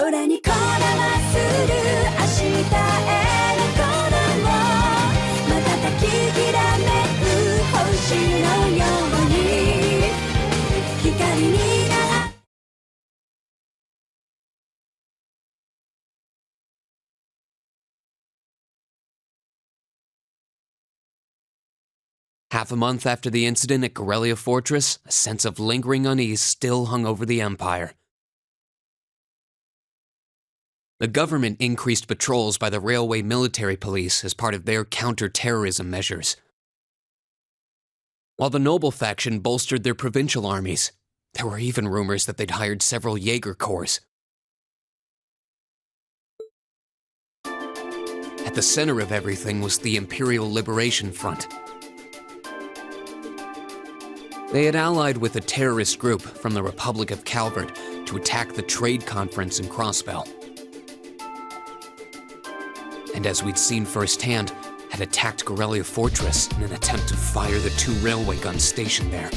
空にこだまする明日への鼓動瞬ききらめく星のように光になる Half a month after the incident at Corellia Fortress, a sense of lingering unease still hung over the Empire. The government increased patrols by the railway military police as part of their counter-terrorism measures, while the noble faction bolstered their provincial armies. There were even rumors that they'd hired several Jaeger corps. At the center of everything was the Imperial Liberation Front. They had allied with a terrorist group from the Republic of Calvert to attack the trade conference in Crossbell. And as we'd seen firsthand, had attacked Corellia Fortress in an attempt to fire the 2 railway guns stationed there.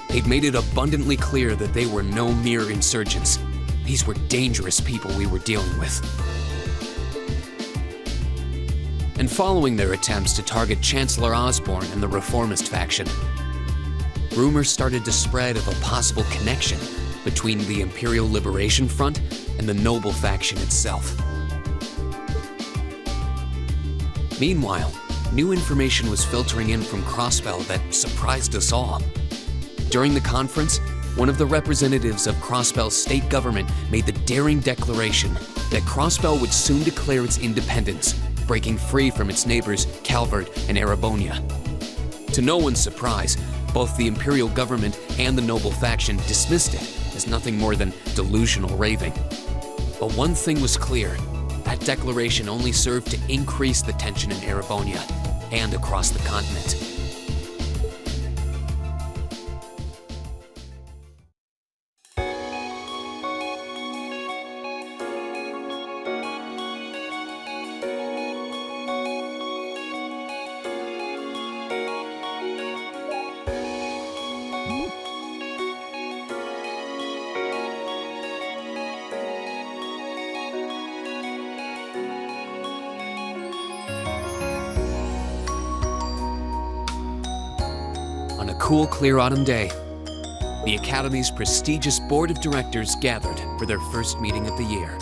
They'd made it abundantly clear that they were no mere insurgents. These were dangerous people we were dealing with. And following their attempts to target Chancellor Osborne and the reformist faction, rumors started to spread of a possible connection between the Imperial Liberation Front and the noble faction itself. Meanwhile, new information was filtering in from Crossbell that surprised us all. During the conference, one of the representatives of Crossbell's state government made the daring declaration that Crossbell would soon declare its independence, breaking free from its neighbors Calvert and Erebonia. To no one's surprise, both the Imperial government and the noble faction dismissed it as nothing more than delusional raving. But one thing was clear: that declaration only served to increase the tension in Erebonia and across the continent. On a cool, clear autumn day, the Academy's prestigious Board of Directors gathered for their first meeting of the year.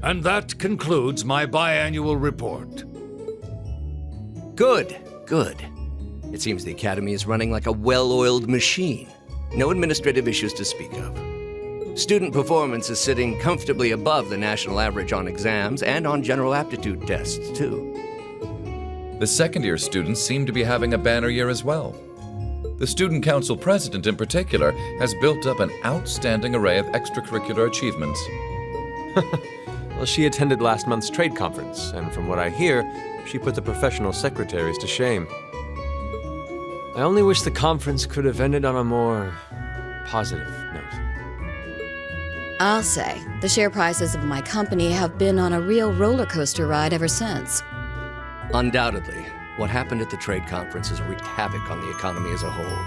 And that concludes my biannual report. Good, good. It seems the Academy is running like a well-oiled machine. No administrative issues to speak of. Student performance is sitting comfortably above the national average on exams and on general aptitude tests, too. The second-year students seem to be having a banner year as well. The Student Council president, in particular, has built up an outstanding array of extracurricular achievements. Well, she attended last month's trade conference, and from what I hear, she put the professional secretaries to shame. I only wish the conference could have ended on a more positive note. I'll say, the share prices of my company have been on a real roller coaster ride ever since. Undoubtedly, what happened at the trade conference has wreaked havoc on the economy as a whole.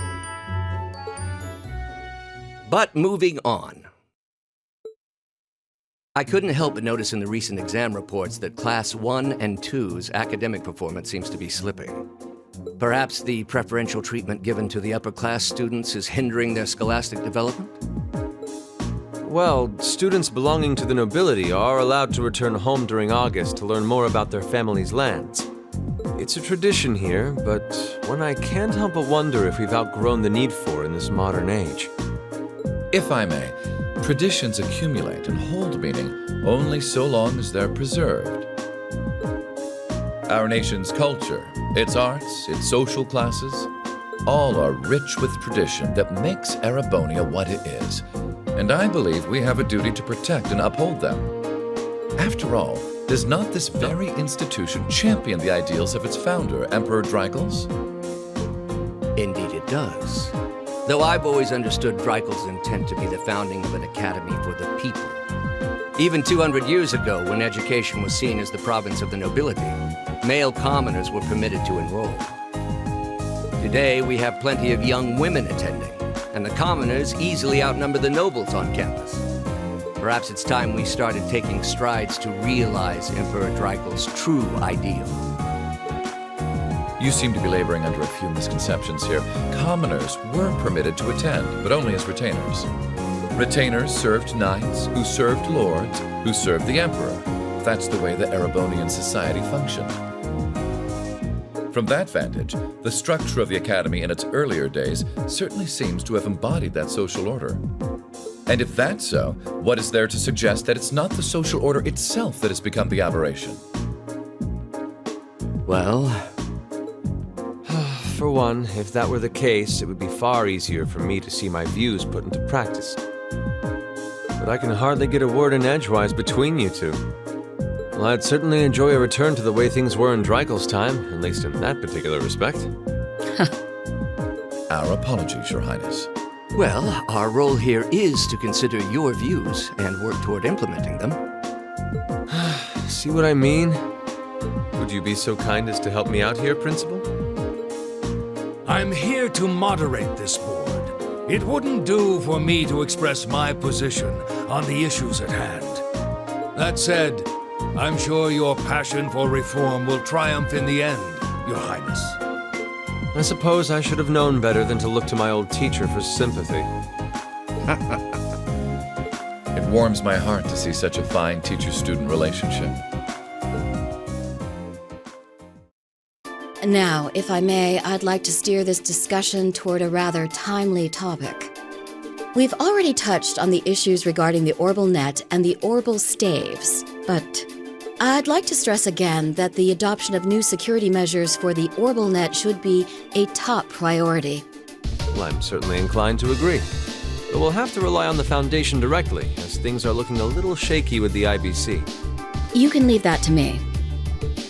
But moving on. I couldn't help but notice in the recent exam reports that Class I and II's academic performance seems to be slipping. Perhaps the preferential treatment given to the upper-class students is hindering their scholastic development? Well, students belonging to the nobility are allowed to return home during August to learn more about their family's lands. It's a tradition here, but one I can't help but wonder if we've outgrown the need for in this modern age. If I may, traditions accumulate and hold meaning only so long as they're preserved. Our nation's culture, its arts, its social classes, all are rich with tradition that makes Erebonia what it is, and I believe we have a duty to protect and uphold them. After all, does not this very institution champion the ideals of its founder, Emperor Dreikel's? Indeed it does. Though I've always understood Dreikel's intent to be the founding of an academy for the people. Even 200 years ago, when education was seen as the province of the nobility, male commoners were permitted to enroll. Today, we have plenty of young women attending, and the commoners easily outnumber the nobles on campus. Perhaps it's time we started taking strides to realize Emperor Dreikel's true ideal. You seem to be laboring under a few misconceptions here. Commoners were permitted to attend, but only as retainers. Retainers served knights, who served lords, who served the emperor. That's the way the Erebonian society functioned. From that vantage, the structure of the academy in its earlier days certainly seems to have embodied that social order. And if that's so, what is there to suggest that it's not the social order itself that has become the aberration? Well, For one, if that were the case, it would be far easier for me to see my views put into practice. But I can hardly get a word in edgewise between you two. Well, I'd certainly enjoy a return to the way things were in Dreikel's time, at least in that particular respect. Our apologies, Your Highness. well, our role here is to consider your views and work toward implementing them. See what I mean? Would you be so kind as to help me out here, Principal? I'm here to moderate this board. It wouldn't do for me to express my position on the issues at hand. That said, I'm sure your passion for reform will triumph in the end, Your Highness. I suppose I should have known better than to look to my old teacher for sympathy. It warms my heart to see such a fine teacher-student relationship. Now, if I may, I'd like to steer this discussion toward a rather timely topic. We've already touched on the issues regarding the Orbal Net and the Orbal Staves, but I'd like to stress again that the adoption of new security measures for the Orbal Net should be a top priority. Well, I'm certainly inclined to agree. But we'll have to rely on the Foundation directly, as things are looking a little shaky with the IBC. You can leave that to me.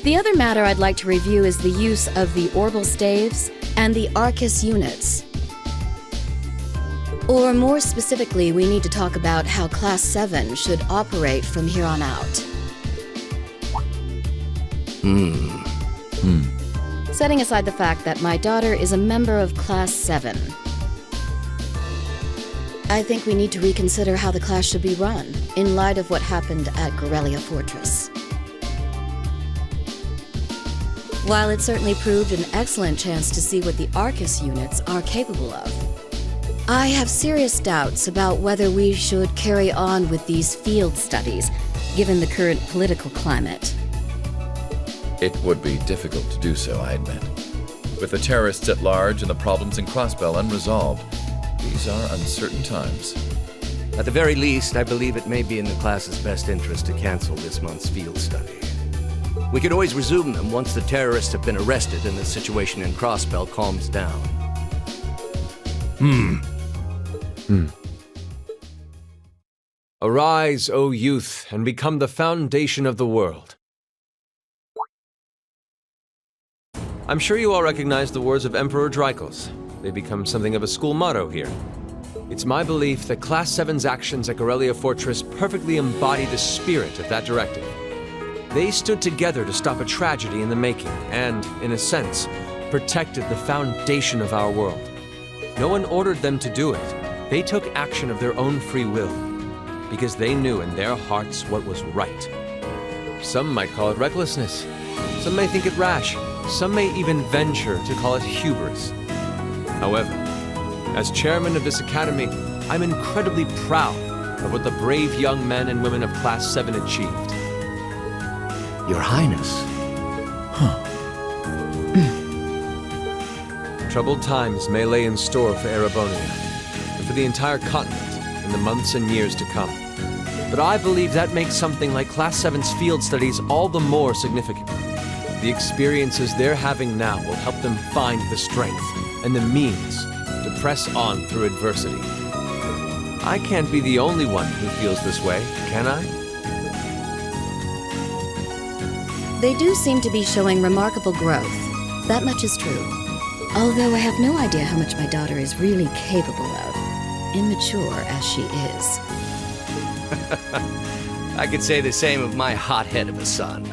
The other matter I'd like to review is the use of the Orbal Staves and the Arcus units. Or more specifically, we need to talk about how Class 7 should operate from here on out. Setting aside the fact that my daughter is a member of Class 7, I think we need to reconsider how the class should be run, in light of what happened at Corellia Fortress. While it certainly proved an excellent chance to see what the Arcus units are capable of, I have serious doubts about whether we should carry on with these field studies, given the current political climate. It would be difficult to do so, I admit. With the terrorists at large and the problems in Crossbell unresolved, these are uncertain times. At the very least, I believe it may be in the class's best interest to cancel this month's field study. We could always resume them once the terrorists have been arrested and the situation in Crossbell calms down. Arise, O youth, and become the foundation of the world. I'm sure you all recognize the words of Emperor Dreikel's. They become something of a school motto here. It's my belief that Class 7's actions at Corellia Fortress perfectly embody the spirit of that directive. They stood together to stop a tragedy in the making and, in a sense, protected the foundation of our world. No one ordered them to do it. They took action of their own free will, because they knew in their hearts what was right. Some might call it recklessness. Some may think it rash. Some may even venture to call it hubris. However, as chairman of this academy, I'm incredibly proud of what the brave young men and women of Class 7 achieved. Your Highness. Troubled times may lay in store for Erebonia, and for the entire continent in the months and years to come. But I believe that makes something like Class 7's field studies all the more significant. The experiences they're having now will help them find the strength and the means to press on through adversity. I can't be the only one who feels this way, can I? They do seem to be showing remarkable growth. That much is true. Although I have no idea how much my daughter is really capable of, immature as she is. I could say the same of my hothead of a son.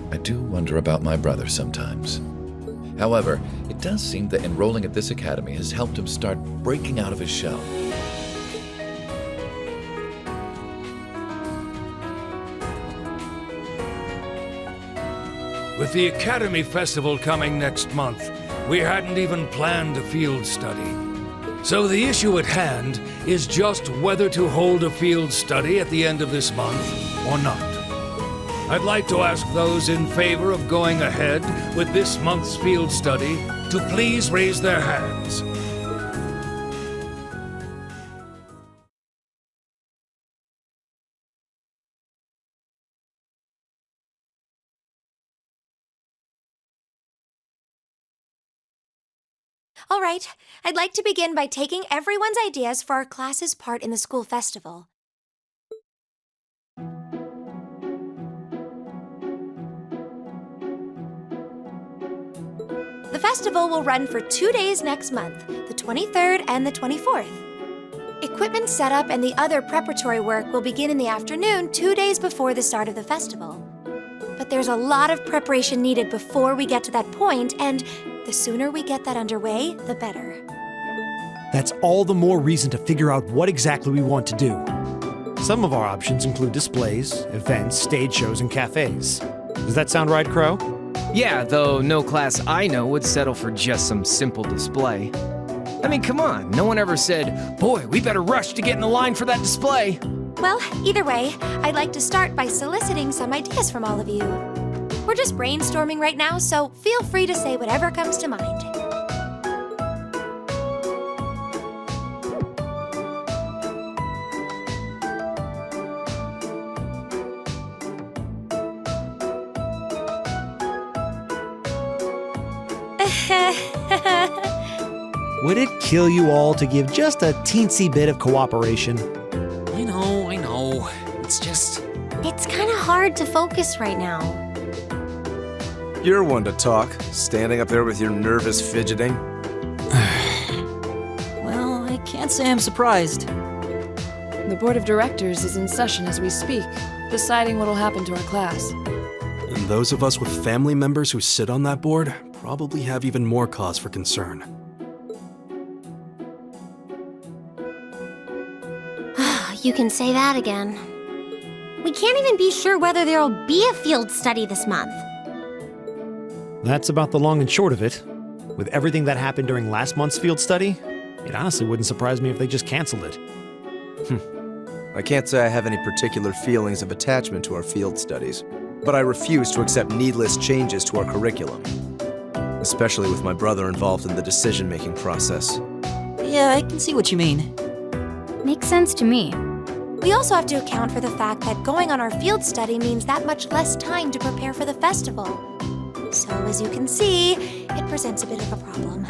I do wonder about my brother sometimes. However, it does seem that enrolling at this academy has helped him start breaking out of his shell. With the Academy Festival coming next month, we hadn't even planned a field study. So the issue at hand is just whether to hold a field study at the end of this month or not. I'd like to ask those in favor of going ahead with this month's field study to please raise their hands. All right, I'd like to begin by taking everyone's ideas for our class's part in the school festival. The festival will run for 2 days next month, the 23rd and the 24th. Equipment setup and the other preparatory work will begin in the afternoon 2 days before the start of the festival. But there's a lot of preparation needed before we get to that point, and the sooner we get that underway, the better. That's all the more reason to figure out what exactly we want to do. Some of our options include displays, events, stage shows, and cafes. Does that sound right, Crow? Yeah, though no class I know would settle for just some simple display. I mean, come on, no one ever said, "Boy, we better rush to get in the line for that display." Well, either way, I'd like to start by soliciting some ideas from all of you. We're just brainstorming right now, so feel free to say whatever comes to mind. Would it kill you all to give just a teensy bit of cooperation? I know. It's just... It's kind of hard to focus right now. You're one to talk, standing up there with your nervous fidgeting. Well, I can't say I'm surprised. The Board of Directors is in session as we speak, deciding what'll happen to our class. And those of us with family members who sit on that board probably have even more cause for concern. You can say that again. We can't even be sure whether there'll be a field study this month. That's about the long and short of it. With everything that happened during last month's field study, it honestly wouldn't surprise me if they just canceled it. I can't say I have any particular feelings of attachment to our field studies, but I refuse to accept needless changes to our curriculum, especially with my brother involved in the decision-making process. Yeah, I can see what you mean. Makes sense to me. We also have to account for the fact that going on our field study means that much less time to prepare for the festival. So, as you can see, it presents a bit of a problem.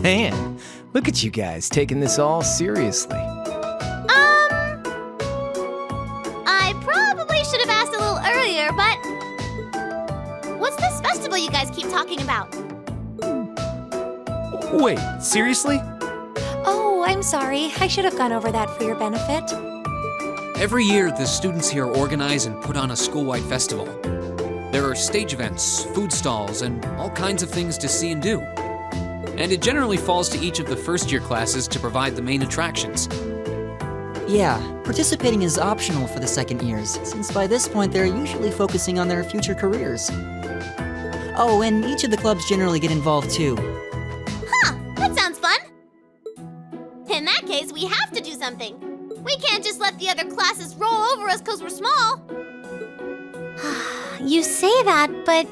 Man, look at you guys taking this all seriously. I probably should have asked a little earlier, but... What's this festival you guys keep talking about? Wait, seriously? Oh, I'm sorry. I should have gone over that for your benefit. Every year, the students here organize and put on a school-wide festival. There are stage events, food stalls, and all kinds of things to see and do. And it generally falls to each of the first-year classes to provide the main attractions. Yeah, participating is optional for the second years, since by this point they're usually focusing on their future careers. Oh, and each of the clubs generally get involved too. Huh, that sounds fun. In that case, we have to do something. We can't just let the other classes roll over us because we're small. You say that, but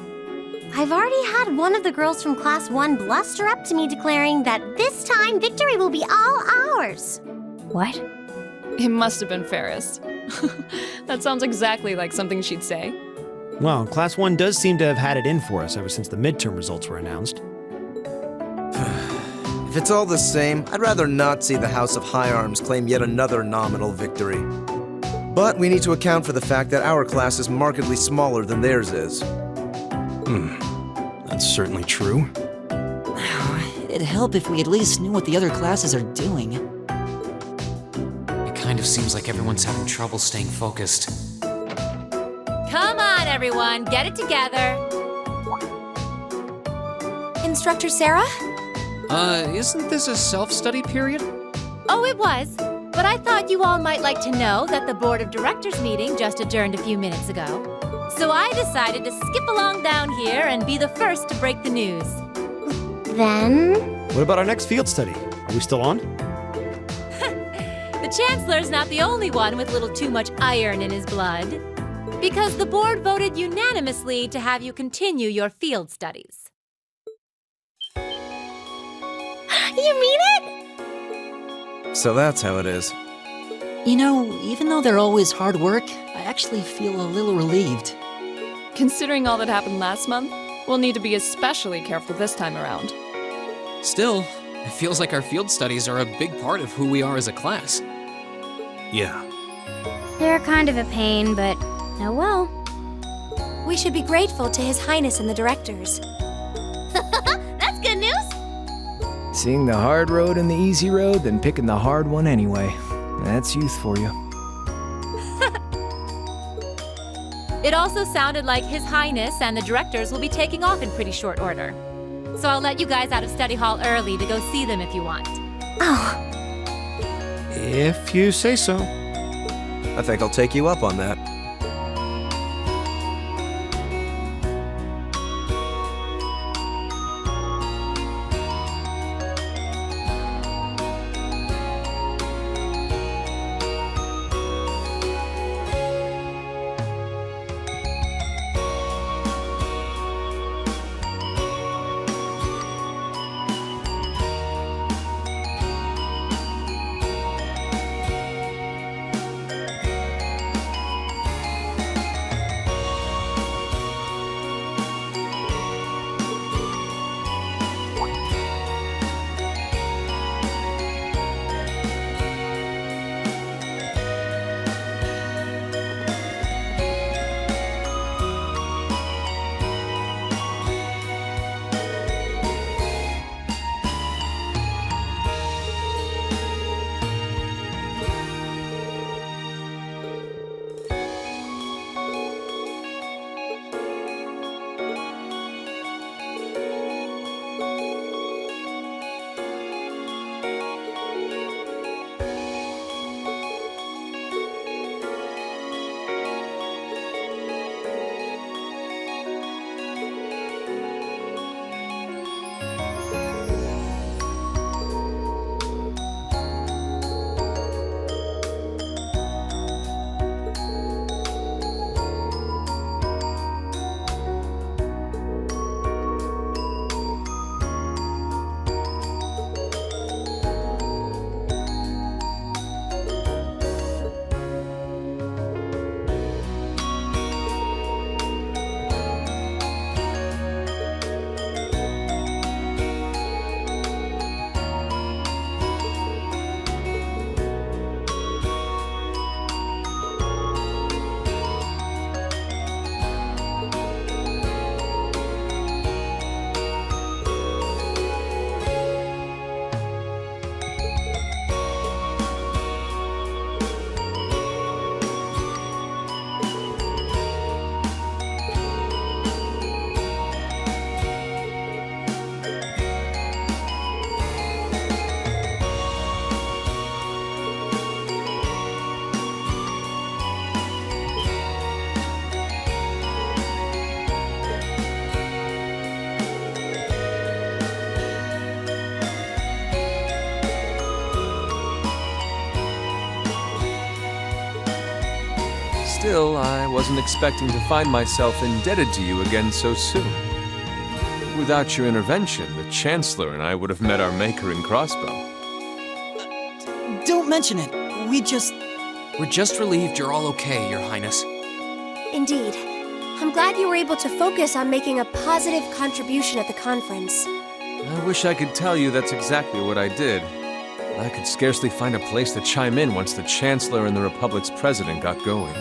I've already had one of the girls from Class 1 bluster up to me declaring that this time victory will be all ours. What? It must have been Ferris. That sounds exactly like something she'd say. Well, Class 1 does seem to have had it in for us ever since the midterm results were announced. If it's all the same, I'd rather not see the House of High Arms claim yet another nominal victory. But we need to account for the fact that our class is markedly smaller than theirs is. That's certainly true. It'd help if we at least knew what the other classes are doing. It kind of seems like everyone's having trouble staying focused. Come on, everyone, get it together. Instructor Sarah? Isn't this a self-study period? Oh, it was. But I thought you all might like to know that the Board of Directors meeting just adjourned a few minutes ago. So I decided to skip along down here and be the first to break the news. Then? What about our next field study? Are we still on? The Chancellor's not the only one with a little too much iron in his blood. Because the board voted unanimously to have you continue your field studies. You mean it? So that's how it is. You know, even though they're always hard work, I actually feel a little relieved. Considering all that happened last month, we'll need to be especially careful this time around. Still, it feels like our field studies are a big part of who we are as a class. Yeah. They're kind of a pain, but oh well. We should be grateful to His Highness and the directors. That's good news. Seeing the hard road and the easy road, then picking the hard one anyway. That's youth for you. It also sounded like His Highness and the directors will be taking off in pretty short order. So I'll let you guys out of study hall early to go see them if you want. Oh, If you say so. I think I'll take you up on that. Still, I wasn't expecting to find myself indebted to you again so soon. Without your intervention, the Chancellor and I would have met our maker in Crossbow. Don't mention it. We're just relieved you're all okay, Your Highness. Indeed. I'm glad you were able to focus on making a positive contribution at the conference. I wish I could tell you that's exactly what I did. But I could scarcely find a place to chime in once the Chancellor and the Republic's president got going.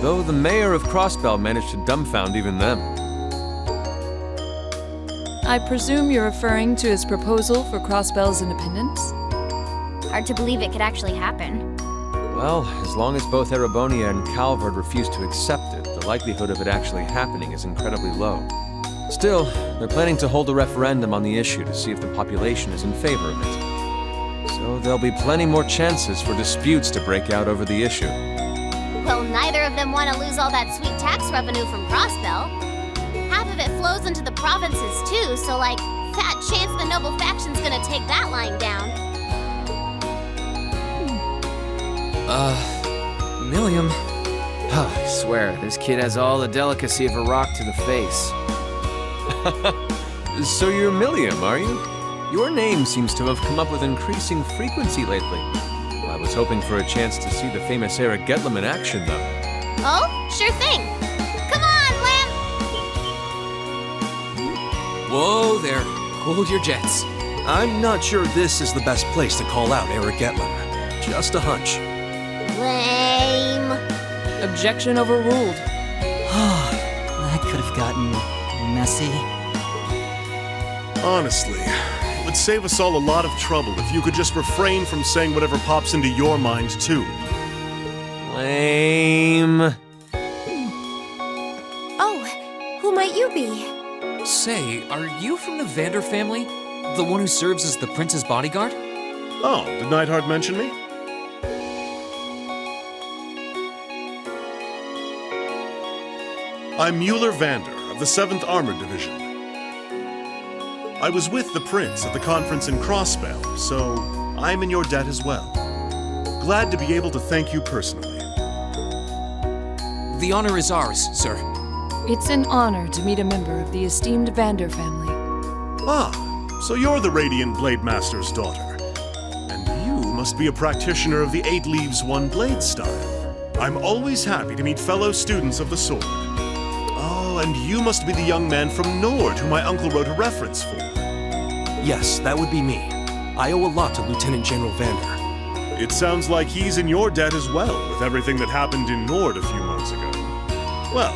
Though the mayor of Crossbell managed to dumbfound even them. I presume you're referring to his proposal for Crossbell's independence? Hard to believe it could actually happen. Well, as long as both Erebonia and Calvard refuse to accept it, the likelihood of it actually happening is incredibly low. Still, they're planning to hold a referendum on the issue to see if the population is in favor of it. So there'll be plenty more chances for disputes to break out over the issue. Well, neither of them want to lose all that sweet tax revenue from Crossbell. Half of it flows into the provinces too, so like, fat chance the noble faction's gonna take that lying down. Milliam. I swear, this kid has all the delicacy of a rock to the face. So you're Milliam, are you? Your name seems to have come up with increasing frequency lately. I was hoping for a chance to see the famous Eric Getlem in action, though. Oh, sure thing. Come on, Lamb! Whoa there. Hold your jets. I'm not sure this is the best place to call out Eric Getlem. Just a hunch. Lame. Objection overruled. That could have gotten messy. Honestly, it would save us all a lot of trouble if you could just refrain from saying whatever pops into your mind, too. Lame. Oh, who might you be? Say, are you from the Vander family? The one who serves as the prince's bodyguard? Oh, did Neidhart mention me? I'm Mueller Vander of the 7th Armored Division. I was with the Prince at the conference in Crossbell, so I'm in your debt as well. Glad to be able to thank you personally. The honor is ours, sir. It's an honor to meet a member of the esteemed Vander family. Ah, so you're the Radiant Blade Master's daughter. And you must be a practitioner of the 8 Leaves, 1 Blade style. I'm always happy to meet fellow students of the sword. Oh, and you must be the young man from Nord who my uncle wrote a reference for. Yes, that would be me. I owe a lot to Lieutenant General Vander. It sounds like he's in your debt as well, with everything that happened in Nord a few months ago. Well,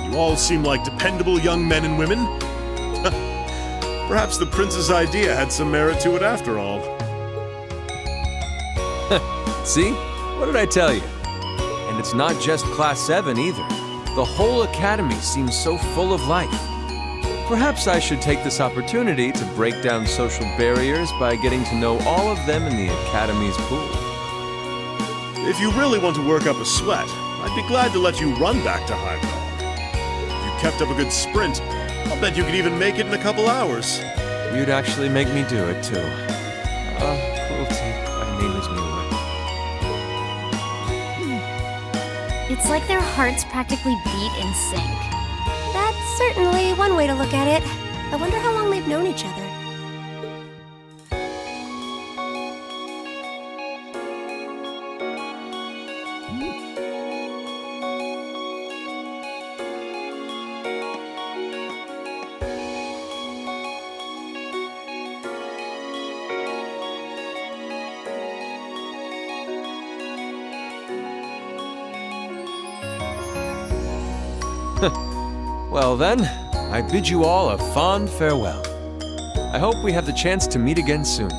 you all seem like dependable young men and women. Perhaps the Prince's idea had some merit to it after all. See? What did I tell you? And it's not just Class 7 either. The whole academy seems so full of life. Perhaps I should take this opportunity to break down social barriers by getting to know all of them in the academy's pool. If you really want to work up a sweat, I'd be glad to let you run back to Highball. If you kept up a good sprint, I'll bet you could even make it in a couple hours. You'd actually make me do it, too. Cruelty. My name is Mueller. It's like their hearts practically beat in sync. That's certainly one way to look at it. I wonder how long they've known each other. Well then, I bid you all a fond farewell. I hope we have the chance to meet again soon.